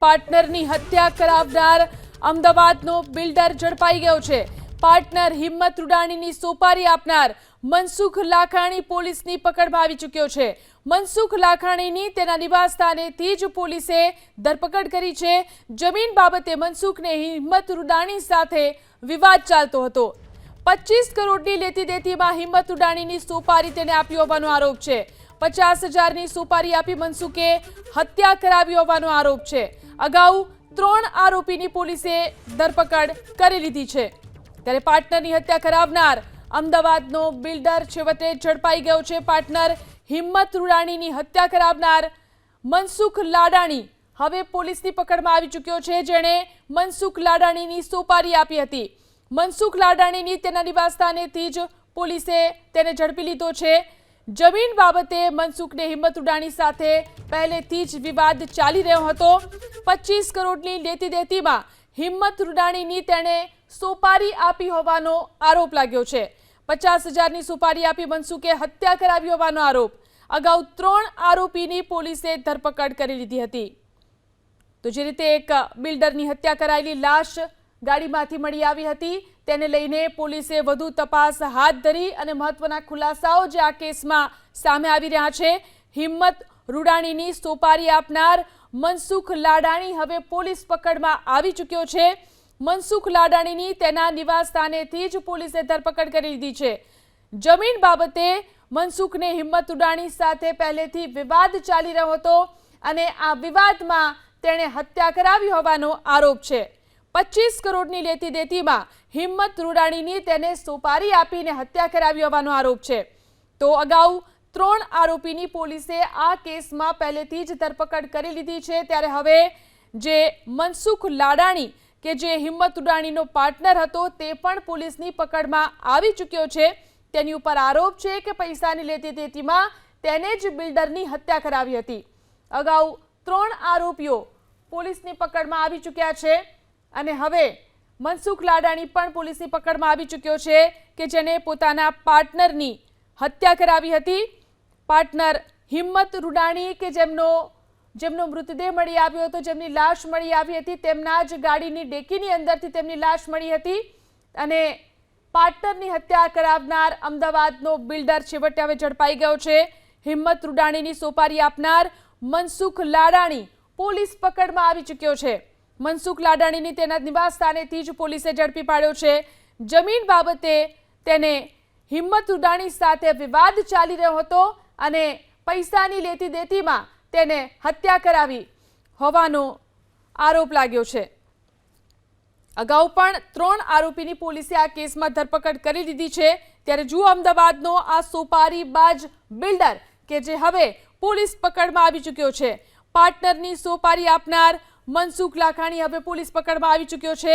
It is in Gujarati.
પાર્ટનરની હત્યા કરાવનાર અમદાવાદનો બિલ્ડર ઝડપાઈ ગયો છે। પાર્ટનર હિંમત રૂડાણીની સોપારી આપનાર મનસુખ લાખાણી પોલીસની પકડમાં આવી ચૂક્યો છે। મનસુખ લાખાણીની તેના નિવાસ સ્થાનેથી જ પોલીસે ધરપકડ કરી છે। જમીન બાબતે મનસુખને હિંમત રૂડાણી સાથે વિવાદ ચાલતો હતો। 25 કરોડની લેતી દેતીમાં હિંમત રૂડાણીની સોપારી તેને આપી હોવાનો આરોપ છે। 50,000ની સોપારી આપી મનસુખે હત્યા કરાવી હોવાનો આરોપ છે। અગાઉ 3 આરોપીની પોલીસે ધરપકડ કરી લીધી છે। ત્યારે પાર્ટનરની હત્યા કરાવનાર અમદાવાદનો બિલ્ડર છેવટે ઝડપાઈ ગયો છે। પાર્ટનર હિંમત રૂડાણીની હત્યા કરાવનાર મનસુખ લાડાણી હવે પોલીસની પકડમાં આવી ચૂક્યો છે, જેણે મનસુખ લાડાણીની સોપારી આપી હતી। મનસુખ લાડાણીની તેના નિવાસ સ્થાનેથી જ પોલીસે તેને ઝડપી લીધો છે। જમીન બાબતે મનસુખને હિંમત રૂડાણી સાથે પહેલેથી જ વિવાદ ચાલી રહ્યો હતો। 25 કરોડની લેતી દેતીમાં હિંમત રૂડાણીની તેણે સોપારી આપી હોવાનો આરોપ લાગ્યો છે। 50,000ની સોપારી આપી મનસુખે હત્યા કરાવી હોવાનો આરોપ। અગાઉ 3 આરોપીની પોલીસે ધરપકડ કરી લીધી હતી। તો જે રીતે એક બિલ્ડરની હત્યા કરાયેલી લાશ ગાડીમાંથી મળી આવી હતી, તેને લઈને પોલીસે વધુ તપાસ હાથ ધરી અને મહત્વના ખુલાસાઓ જે આ કેસમાં સામે આવી રહ્યા છે। હિંમત રૂડાણીની સોપારી આપનાર મનસુખ લાડાણી હવે પોલીસ પકડમાં આવી ચૂક્યો છે। મનસુખ લાડાણીની તેના નિવાસ સ્થાનેથી જ પોલીસે ધરપકડ કરી લીધી છે। જમીન બાબતે મનસુખને હિંમત રૂડાણી સાથે પહેલેથી વિવાદ ચાલી રહ્યો હતો અને આ વિવાદમાં તેણે હત્યા કરાવી હોવાનો આરોપ છે। 25 કરોડની લેતી દેતીમાં હિંમત રૂડાણીની તેને સોપારી આપીને હત્યા કરાવી હોવાનો આરોપ છે। તો અગાઉ 3 આરોપીની પોલીસે આ કેસમાં પહેલેથી જ ધરપકડ કરી લીધી છે। ત્યારે હવે જે મનસુખ લાડાણી કે જે હિંમત રૂડાણીનો પાર્ટનર હતો તે પણ પોલીસની પકડમાં આવી ચૂક્યો છે। તેની ઉપર આરોપ છે કે પૈસાની લેતી દેતીમાં તેને જ બિલ્ડરની હત્યા કરાવી હતી। અગાઉ 3 આરોપીઓ પોલીસની પકડમાં આવી ચૂક્યા છે અને હવે મનસુખ લાડાણી પણ પોલીસની પકડમાં આવી ચૂક્યો છે કે જેને પોતાના પાર્ટનરની હત્યા કરાવી હતી। પાર્ટનર હિંમત રૂડાણી કે જેમનો મૃતદેહ મળી આવ્યો હતો, જેમની લાશ મળી આવી હતી, તેમના જ ગાડીની ડેકીની અંદરથી તેમની લાશ મળી હતી અને પાર્ટનરની હત્યા કરાવનાર અમદાવાદનો બિલ્ડર છેવટે હવે ઝડપાઈ ગયો છે। હિંમત રૂડાણીની સોપારી આપનાર મનસુખ લાડાણી પોલીસ પકડમાં આવી ચૂક્યો છે। મનસુખ લાડાણીની તેના નિવાસ સ્થાનેથી જ પોલીસે ઝડપી પાડ્યો છે। જમીન બાબતે તેને હિંમત રૂડાણી સાથે વિવાદ ચાલી રહ્યો હતો અને પૈસાની લેતી દેતીમાં તેને હત્યા કરાવી હોવાનો આરોપ લાગ્યો છે। અગાઉ પણ 3 આરોપીની પોલીસે આ કેસમાં ધરપકડ કરી લીધી છે। ત્યારે જુઓ અમદાવાદનો આ સોપારીબાજ બિલ્ડર કે જે હવે પોલીસ પકડમાં આવી ચૂક્યો છે। પાર્ટનરની સોપારી આપનાર મનસુખ લાખાણી હવે પોલીસ પકડમાં આવી ચૂક્યો છે।